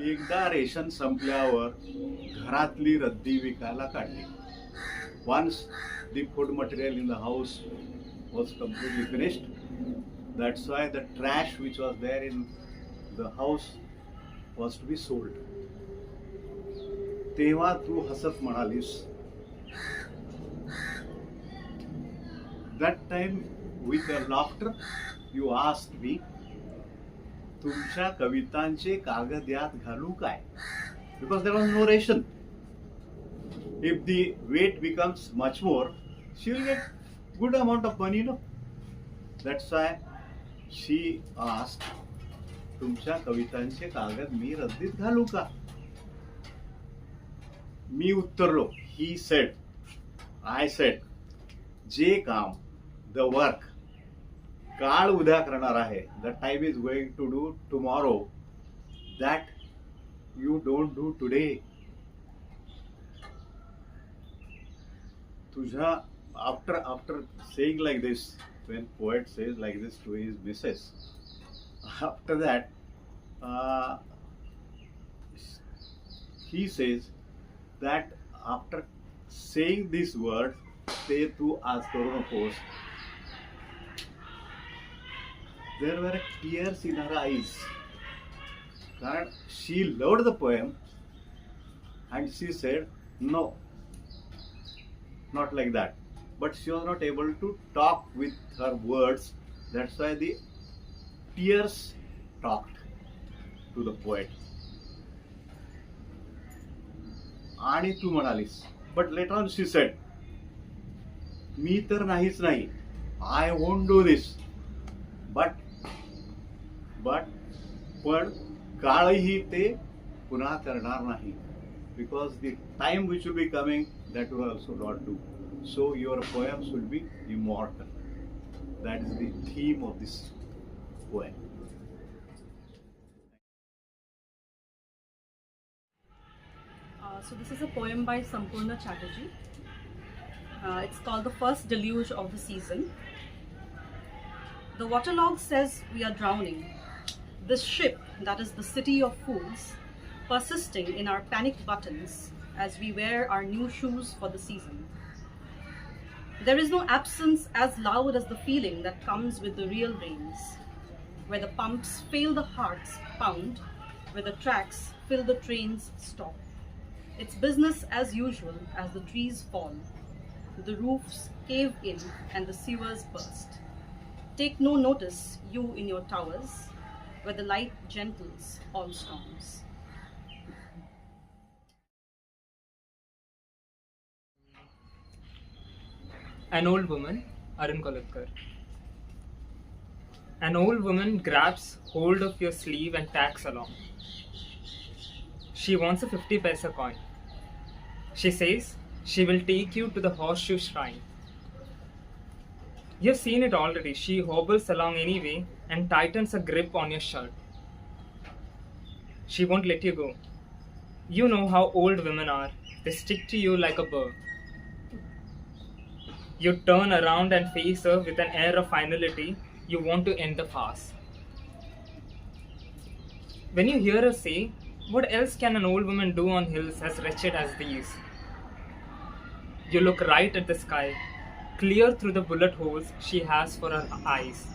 एकदा रेशन संपल्यावर घरातली रद्दी विकायला काढली. Once the food material in the house was completely finished, that's why the trash which was there in the house was to be sold. तेव्हा तू हसत म्हणालीस, that time with a laughter you asked me, तुमच्या कवितांचे कागद यात घालू काय? Because there was no ration. If the weight becomes much more, she will get good amount of money, no? That's why she asked, तुमच्या कवितांचे कागद मी रद्दीत घालू का? मी उत्तरलो, he said, I said, जे काम, the work, काळ उद्या करणार आहे, the time is going to do tomorrow, that you don't do today. तुझ्या after saying like this, when poet says like this to his missus, after that he says that after saying these words, ते तू आज करू नकोस, there were tears in her eyes. कारण she loved the poem and she said no, not like that. But she was not able to talk with her words. That's why the tears talked to the poet. आणि तू म्हणालीस, but later on she said, मी तर नाहीच नाही, I won't do this. पण काळही ते पुन्हा करणार नाही. Because the time which will be coming, that will also not do. So your poems will be immortal. That is the theme of this poem. So this is a poem by Sampurna Chatterjee. It's called The First Deluge of the Season. The waterlog says we are drowning. This ship, that is the city of fools, persisting in our panicked buttons as we wear our new shoes for the season. There is no absence as loud as the feeling that comes with the real rains, where the pumps fail the hearts pound, where the tracks fill the trains stop. It's business as usual as the trees fall, the roofs cave in and the sewers burst. Take no notice, you in your towers, where the light gentles all storms. An old woman, Arun Kolatkar. An old woman grabs hold of your sleeve and tags along. She wants a 50 paisa coin. She says she will take you to the horseshoe shrine. You've seen it already. She hobbles along anyway and tightens a grip on your shirt. She won't let you go. You know how old women are. They stick to you like a burr. You turn around and face her with an air of finality. You want to end the farce. When you hear her say, what else can an old woman do on hills as wretched as these? You look right at the sky, clear through the bullet holes she has for her eyes.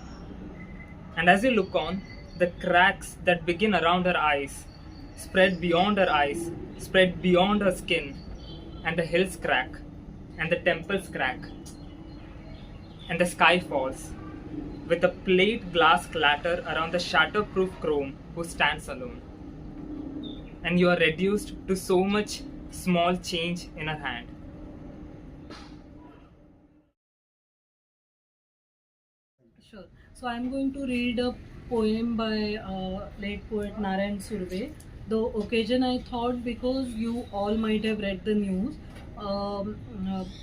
And as you look on, the cracks that begin around her eyes spread beyond her eyes, spread beyond her skin, and the hills crack, and the temples crack, and the sky falls, with a plate glass clatter around the shatterproof chrome who stands alone. And you are reduced to so much small change in her hand. Sure. So I'm going to read a poem by late poet Narayan Surve. The occasion I thought because you all might have read the news.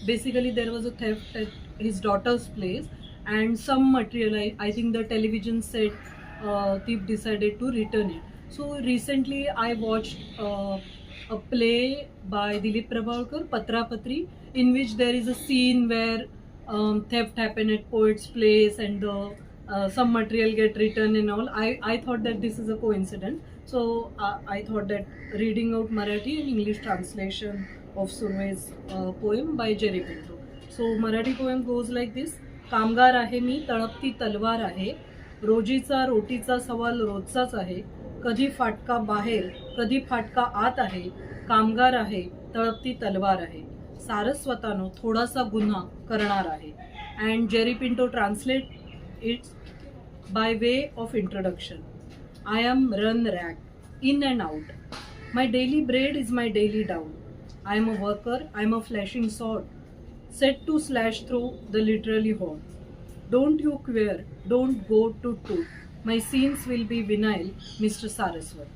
Basically there was a theft at his daughter's place and some material, I think the television set thief decided to return it. So recently I watched a play by Dilip Prabhakar, Patra Patri, in which there is a scene where theft happened at poet's place and some material get returned and all. I thought that this is a coincidence. So I thought that reading out Marathi and English translation of Surve's poem by Jerry Pinto. So Marathi poem goes like this. कामगार आहे मी तळपती तलवार आहे, रोजीचा रोटीचा सवाल रोजचाच आहे, कधी फाटका बाहेर कधी फाटका आत आहे, कामगार आहे तळपती तलवार आहे, सारस्वतानो थोडासा गुन्हा करणार आहे. And Jerry Pinto translate it's by way of introduction. I am run rag, in and out. My daily bread is my daily down. I am a worker, I am a flashing sword, set to slash through the literally horn. Don't you queer, don't go to toot. My scenes will be vinyl, Mr. Saraswat.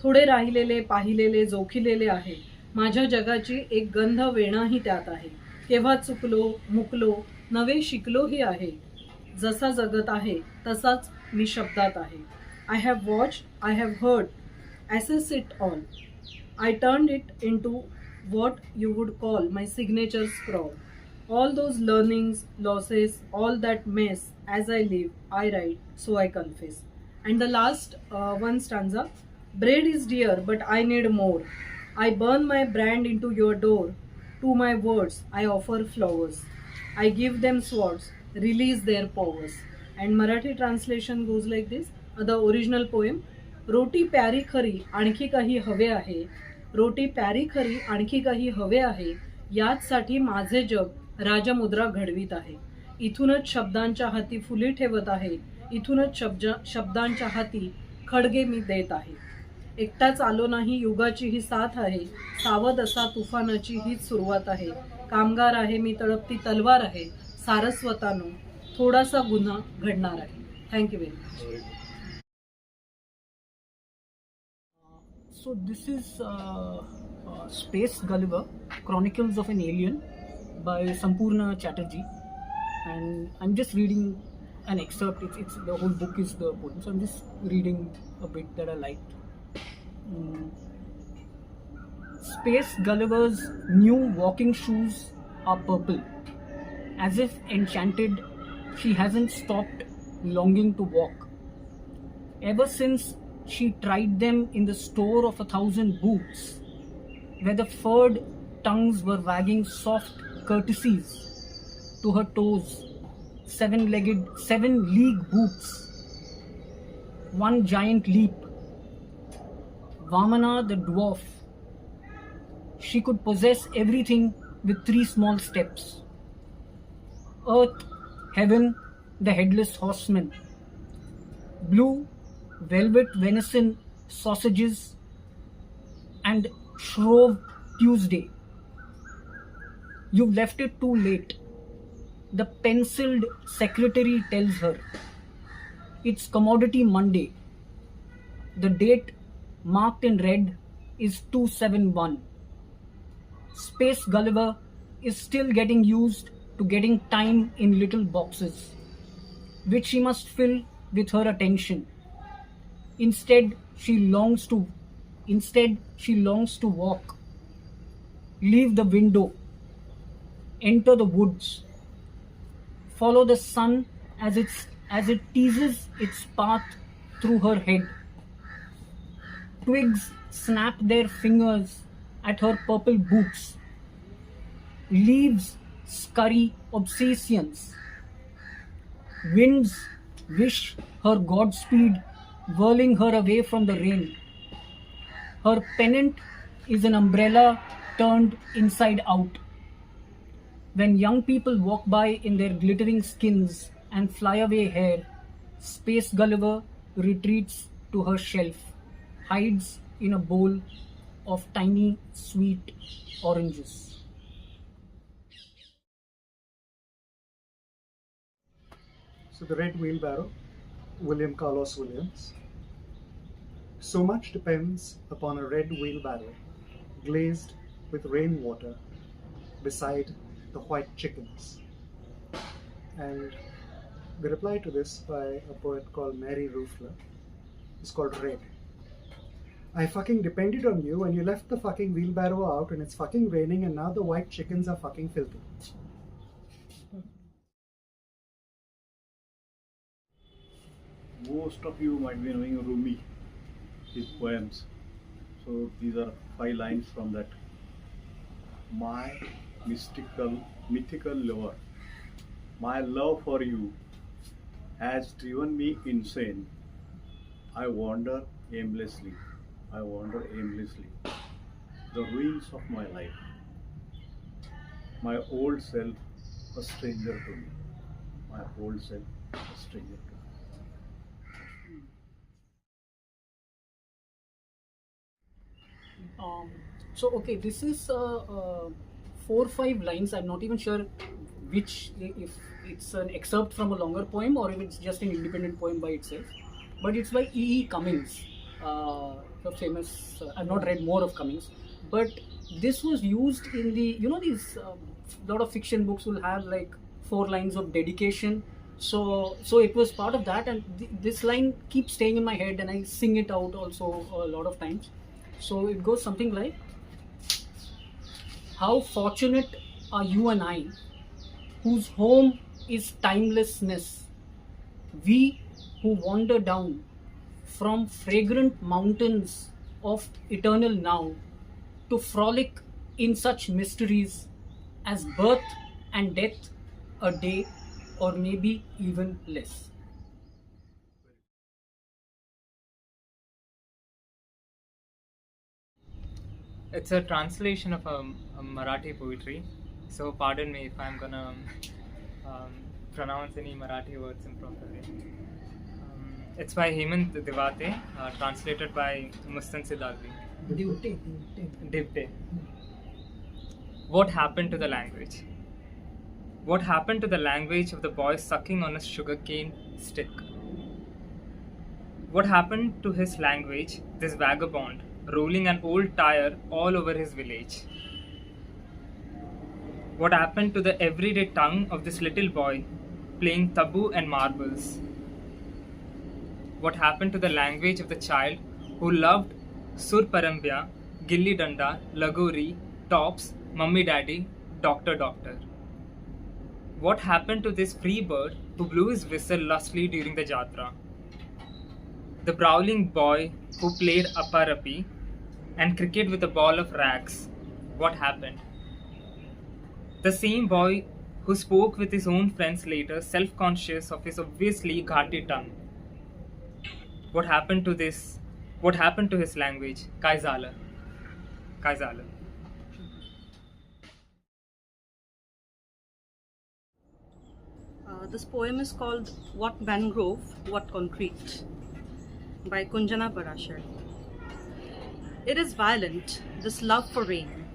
थोडे राहिलेले पाहिलेले जोखिलेले आहे, माझ्या जगाची एक गंध वेणाही त्यात आहे. केव्हा चुकलो मुकलो नवे शिकलोही आहे, जसा जगत आहे तसाच मी शब्दात आहे. I have watch I have heard assess it all. I turn it into what you would call my signature scroll. All those learnings losses all that mess as I live I write so I confess. And the last one stanza. Bread is dear but I need more. I burn my brand into your door. To my words I offer flowers. I give them swords, release their powers. And Marathi translation goes like this. The original poem. रोटी प्यारी खरी आणखी काही हवे आहे, रोटी प्यारी खरी आणखी काही हवे आहे, याचसाठी माझे जग राजमुद्रा घडवीत आहे. इथूनच शब्दांच्या हाती फुली ठेवत आहे, इथूनच शब्दांच्या हाती खडगे मी देत आहे. एकटाच आलो नाही युगाची ही साथ आहे, सावध असा तुफानाची हीच सुरुवात आहे. कामगार आहे मी तळपती तलवार आहे, सारस्वतानो थोडासा गुन्हा घडणार आहे. Thank you very much. So this is Space Gulliver, Chronicles of an Alien by Sampurna Chatterjee, and I'm just reading an excerpt. It's the whole book is the poem, so I'm just reading a bit that I liked. Space Gulliver's new walking shoes are purple. As if enchanted, she hasn't stopped longing to walk. Ever since she tried them in the store of 1,000 boots, where the furred tongues were wagging soft courtesies to her toes, seven-league boots. One giant leap. Vamana the dwarf. She could possess everything with 3 small steps. Earth, heaven, the headless horseman. Blue, velvet venison sausages and Shrove Tuesday. You've left it too late. The penciled secretary tells her. It's Commodity Monday. The date marked in red is 271. Space Gulliver is still getting used to getting time in little boxes, which she must fill with her attention. Instead, she longs to walk, leave the window, enter the woods, follow the sun as it teases its path through her head. Twigs snap their fingers at her purple boots. Leaves scurry obsessions. Winds wish her Godspeed, whirling her away from the rain. Her pennant is an umbrella turned inside out. When young people walk by in their glittering skins and flyaway hair, Space Gulliver retreats to her shelf, hides in a bowl of tiny sweet oranges. So the Red Wheelbarrow, William Carlos Williams. So much depends upon a red wheelbarrow glazed with rainwater beside the white chickens. And the reply to this by a poet called Mary Ruffler is called Red. I fucking depended on you and you left the fucking wheelbarrow out and it's fucking raining and now the white chickens are fucking filthy. Most of you might be knowing Rumi. his poems. So these are 5 lines from that. My mythical lover, my love for you has driven me insane. I wander aimlessly. I wander aimlessly. The ruins of my life. My old self, a stranger to me. My old self, a stranger to me. So okay, this is 4-5 lines. I'm not even sure which, if it's an excerpt from a longer poem or if it's just an independent poem by itself. But it's by E.E. Cummings, the famous. I've not read more of Cummings, but this was used in the, you know, these lot of fiction books will have like 4 lines of dedication. So it was part of that, and this line keeps staying in my head, and I sing it out also a lot of times. So it goes something like, how fortunate are you and I, whose home is timelessness, we who wander down from fragrant mountains of eternal now to frolic in such mysteries as birth and death, a day or maybe even less. It's a translation of a Marathi poetry, so pardon me if I'm gonna pronounce any Marathi words improperly. It's by Hemant Divate, translated by Mustan Sidalvi. Divte. What happened to the language? What happened to the language of the boy sucking on a sugarcane stick? What happened to his language, this vagabond, rolling an old tire all over his village? What happened to the everyday tongue of this little boy, playing taboo and marbles? What happened to the language of the child who loved Sur Parambya, Gilli Danda, Lagori, Tops, Mummy Daddy, Doctor Doctor? What happened to this free bird who blew his whistle lustily during the Jatra? The brawling boy who played Aparapi and cricket with a ball of rags. What happened? The same boy who spoke with his own friends later, self-conscious of his obviously ghati tongue. What happened to this? What happened to his language? Kaizala. Kaizala. This poem is called What Mangrove, What Concrete by Kunjana Parashar. It is violent, this love for rain,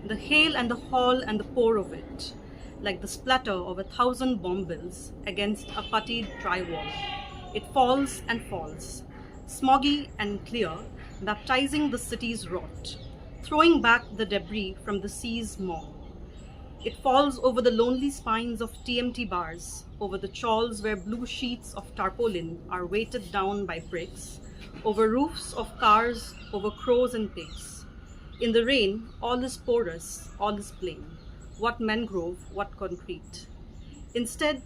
the hail and the haul and the pour of it, like the splatter of 1,000 bomb-bills against a puttied dry wall. It falls and falls, smoggy and clear, baptizing the city's rot, throwing back the debris from the sea's maw. It falls over the lonely spines of TMT bars, over the chawls where blue sheets of tarpaulin are weighted down by bricks, over roofs of cars, over crows and pigs. In the rain, all is porous, all is plain. What mangrove, what concrete. Instead,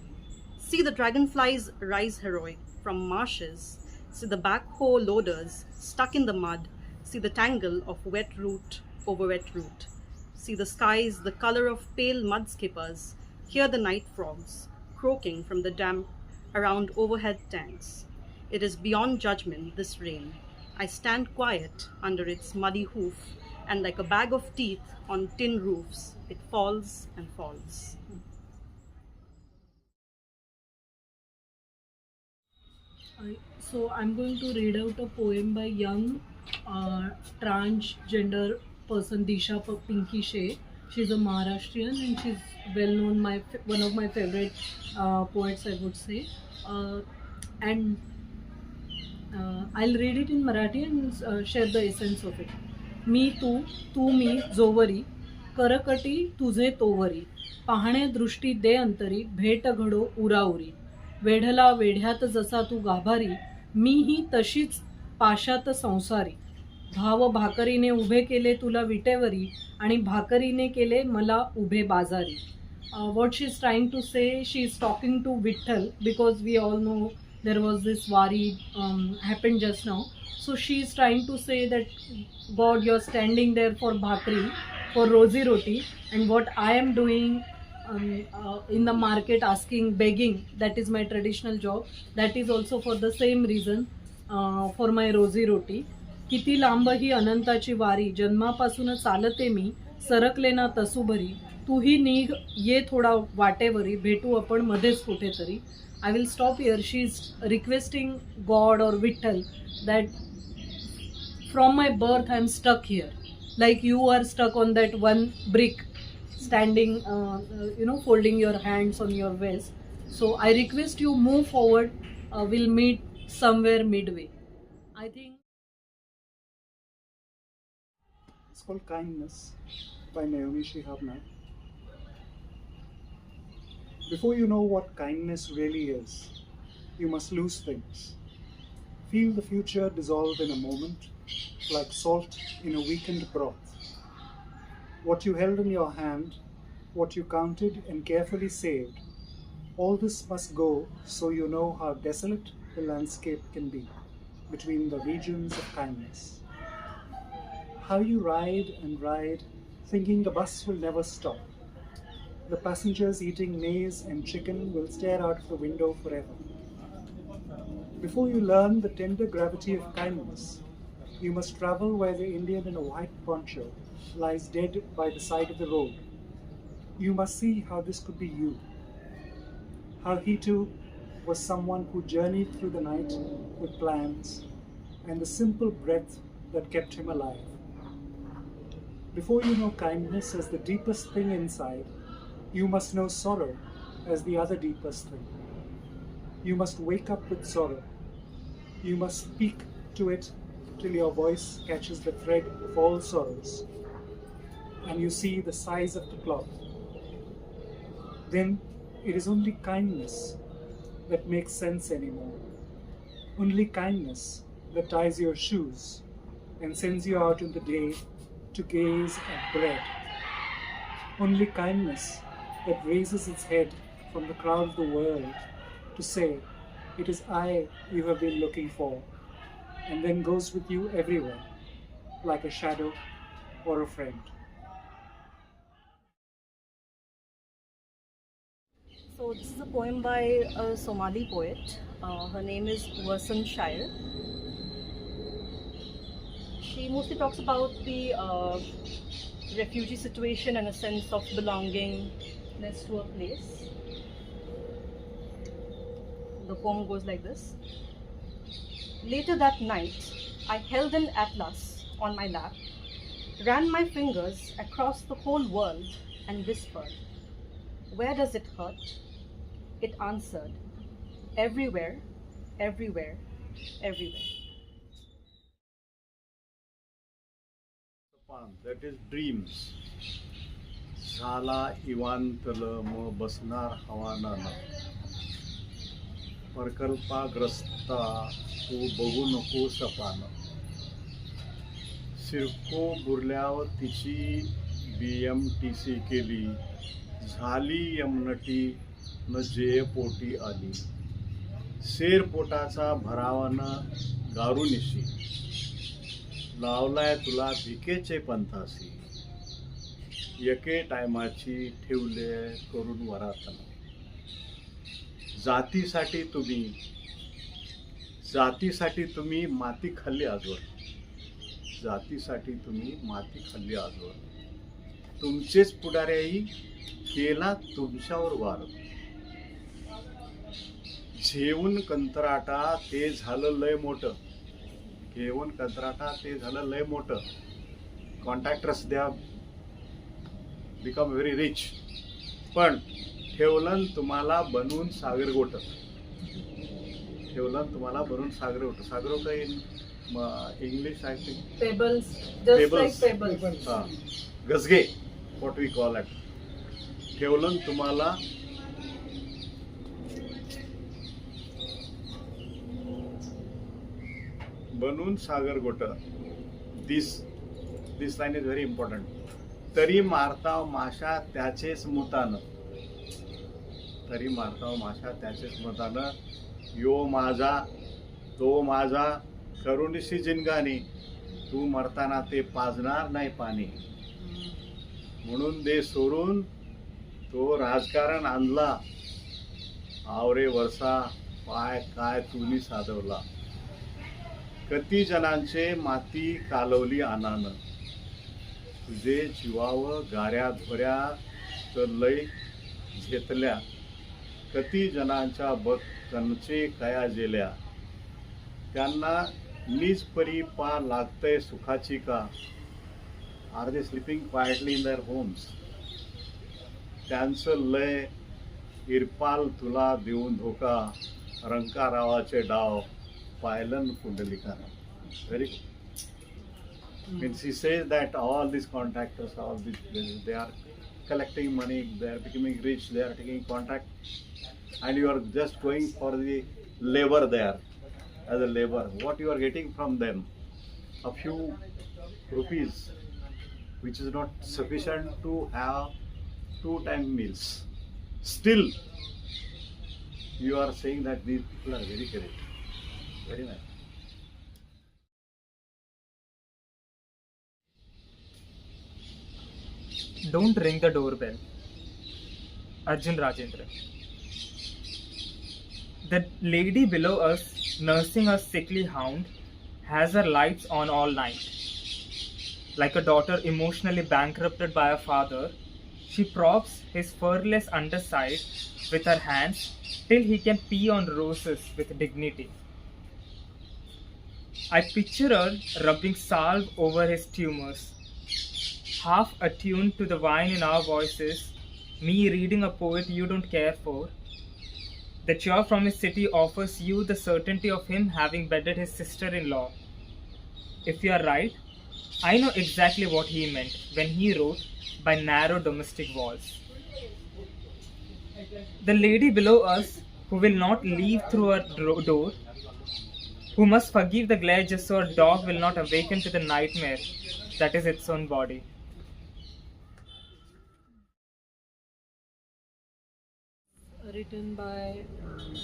see the dragonflies rise heroic from marshes, see the backhoe loaders stuck in the mud, see the tangle of wet root over wet root. See the skies the color of pale mud skippers, hear the night frogs croaking from the damp around overhead tanks. It is beyond judgment, this rain. I stand quiet under its muddy hoof, and like a bag of teeth on tin roofs, it falls and falls. So I'm going to read out a poem by young transgender person Disha Pinky Shea. She's a Maharashtrian and she's well known, one of my favorite poets, I would say. And I'll read it in Marathi and share the essence of it. मी तू मी जोवरी करकटी तुझे तोवरी पाहणे दृष्टी दे अंतरी भेट घडो उराउरी वेढला वेढ्यात जसा तू गाभारी मी ही तशीच पाशात संसारी भाव भाकरीने उभे केले तुला विटेवरी आणि भाकरीने केले मला उभे बाजारी. What she's trying to say, she's talking to Vitthal, because we all know there was this wari happened just now. So she's trying to say that, God, you're standing there for bhakri, for rozi roti, and what I am doing in the market, asking, begging, that is my traditional job. That is also for the same reason, for my rozi roti. किती लांब ही अनंताची वारी, जन्मापासून चालते मी, सरकले ना तसूभरी, तूही निघ ये थोडा वाटेवरी, भेटू आपण मध्येच कुठेतरी. I will stop here. She's requesting God or Vittal that from my birth I am stuck here, like you are stuck on that one brick, standing, folding your hands on your waist. So I request you, move forward. We'll meet somewhere midway. I think it's called Kindness by Naomi Shihab. Before you know what kindness really is, you must lose things. Feel the future dissolve in a moment, like salt in a weakened broth. What you held in your hand, what you counted and carefully saved, all this must go so you know how desolate the landscape can be between the regions of kindness. How you ride and ride, thinking the bus will never stop. The passengers eating maize and chicken will stare out of the window forever. Before you learn the tender gravity of kindness, you must travel where the Indian in a white poncho lies dead by the side of the road. You must see how this could be you. How he too was someone who journeyed through the night with plans and the simple breath that kept him alive. Before you know kindness as the deepest thing inside, you must know sorrow as the other deepest thing. You must wake up with sorrow. You must speak to it till your voice catches the thread of all sorrows, and you see the size of the cloth. Then it is only kindness that makes sense anymore. Only kindness that ties your shoes and sends you out in the day to gaze at bread. Only kindness that raises its head from the crowd of the world to say, it is I you have been looking for, and then goes with you everywhere, like a shadow or a friend. So this is a poem by a Somali poet. Her name is Warsan Shire. She mostly talks about the refugee situation and a sense of belongingness to a place. The poem goes like this. Later that night, I held an atlas on my lap, ran my fingers across the whole world and whispered, "Where does it hurt?" It answered, "Everywhere, everywhere, everywhere." That is dreams. झाला इवांतल म बसणार हवानानं, प्रकल्पाग्रस्ता तू बघू नको सपानं. सिरको बुरल्यावर तिची BMTC केली, झाली यमनटी न जेय पोटी आली. शेरपोटाचा भरावानं गारुनिशी, लावलाय तुला भिकेचे पंथासी. एके टायमाची ठेवले करून वरातन. जातीसाठी तुम्ही माती खाल्ली आजवर. जातीसाठी तुम्ही माती खाल्ली आजवर. तुमचेच पुढाऱ्याही केला तुमच्यावर वार. झेवून कंत्राटा ते झालं लय मोठं. घेऊन कंत्राटा ते झालं लय मोठं. कॉन्ट्रॅक्टर्स द्या बिकम व्हेरी रिच. पण ठेवलं तुम्हाला बनवून सागरगोट. ठेवलं तुम्हाला बनवून सागरगोट. सागरगोट in English I think pebbles, just like pebbles. हां, गजगे, व्हॉट वी कॉल इट. ठेवलं तुम्हाला बनून सागर गोट. This line is very important. तरी मारताव माशा त्याचेच मुतानं. तरी मारताव माशा त्याचेच मुतानं. यो माझा तो माझा करुणीशी जिनगानी, तू मरताना ते पाजणार नाही पाणी. म्हणून दे सोडून तो राजकारण आणला, आवरे वर्षा पाय काय तुनी साधवला. किती जणांचे माती कालवली आनानं, तुझे जीवावर गाऱ्या धोऱ्या तर लय घेतल्या. किती जणांच्या बघ कणचे कया जेल्या, त्यांना नीच परी पा लागतंय सुखाची का. Are they sleeping quietly in their homes. त्यांचं लय इरपाल तुला देऊन धोका, रंकारावाचे डाव पायलन कुंडलिकानं. Very good. Means he says that all these contractors, all these, they are collecting money, they are becoming rich, they are taking contract, and you are just going for the labor there as a labor. What you are getting from them? A few rupees, which is not sufficient to have 2-time meals. Still, you are saying that these people are very great. Very nice. Don't ring the doorbell. Arjun Rajendra. The lady below us, nursing a sickly hound, has her lights on all night. Like a daughter emotionally bankrupted by a father, she props his furless underside with her hands till he can pee on roses with dignity. I picture her rubbing salve over his tumors, half attuned to the wine in our voices, me reading a poet you don't care for. The cure from his city offers you the certainty of him having bedded his sister-in-law. If you are right, I know exactly what he meant when he wrote by narrow domestic walls. The lady below us, who will not leave through her door, who must forgive the glare just so her dog will not awaken to the nightmare that is its own body. Written by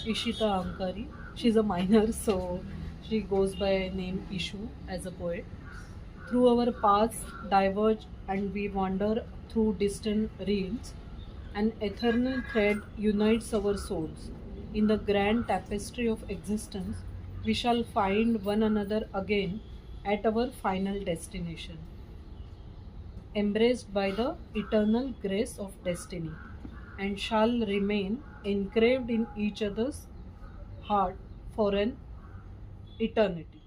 Ishita Ankari. She's a minor, so she goes by name Ishu as a poet. Through our paths diverge and we wander through distant realms. An eternal thread unites our souls. In the grand tapestry of existence, we shall find one another again at our final destination. Embraced by the eternal grace of destiny, and shall remain engraved in each other's heart for an eternity.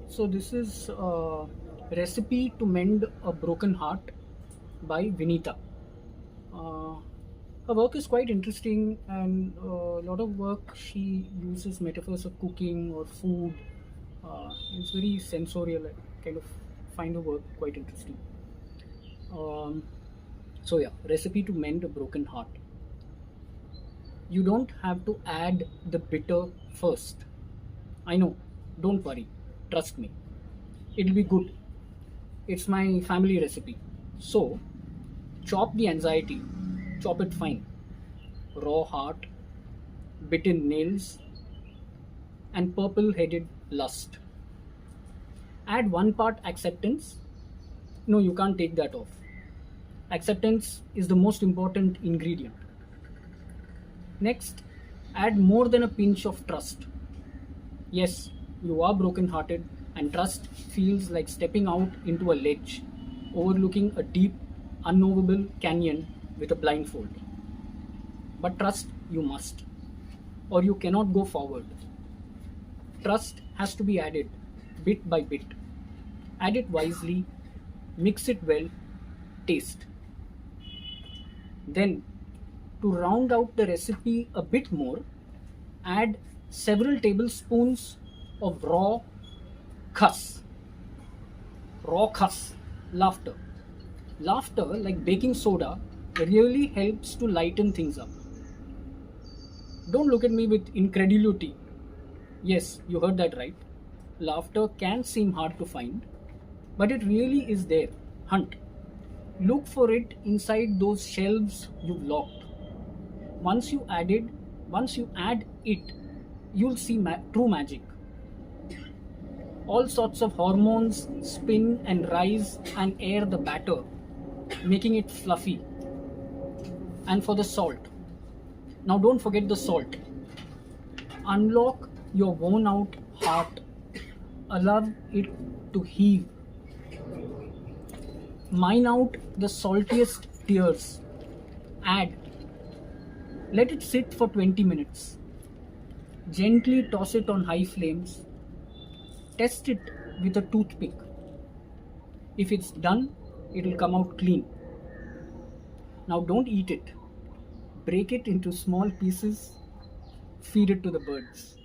So this is a recipe to mend a broken heart by Vinita. Her work is quite interesting, and a lot of work she uses metaphors of cooking or food. It's very sensorial. I kind of find her work quite interesting. So yeah, recipe to mend a broken heart. You don't have to add the bitter first. I know, don't worry, trust me. It'll be good. It's my family recipe. So, chop the anxiety, chop it fine. Raw heart, bitten nails, and purple-headed lust. Add 1 part acceptance. No, you can't take that off. Acceptance is the most important ingredient. Next, add more than a pinch of trust. Yes, you are broken-hearted, and trust feels like stepping out into a ledge, overlooking a deep, unknowable canyon with a blindfold. But trust you must, or you cannot go forward. Trust has to be added, bit by bit. Add it wisely, mix it well, taste. Then, to round out the recipe a bit more, add several tablespoons of raw khus. Raw khus, laughter. Laughter, like baking soda, really helps to lighten things up. Don't look at me with incredulity. Yes, you heard that right. Laughter can seem hard to find, but it really is there. Hunt. Look for it inside those shelves you've locked. Once you add it, you'll see true magic. All sorts of hormones spin and rise and air the batter, making it fluffy. And for the salt. Now don't forget the salt. Unlock your worn out heart. Allow it to heave. Mine out the saltiest tears. Add. Let it sit for 20 minutes. Gently toss it on high flames. Test it with a toothpick. If it's done, it will come out clean. Now don't eat it. Break it into small pieces. Feed it to the birds.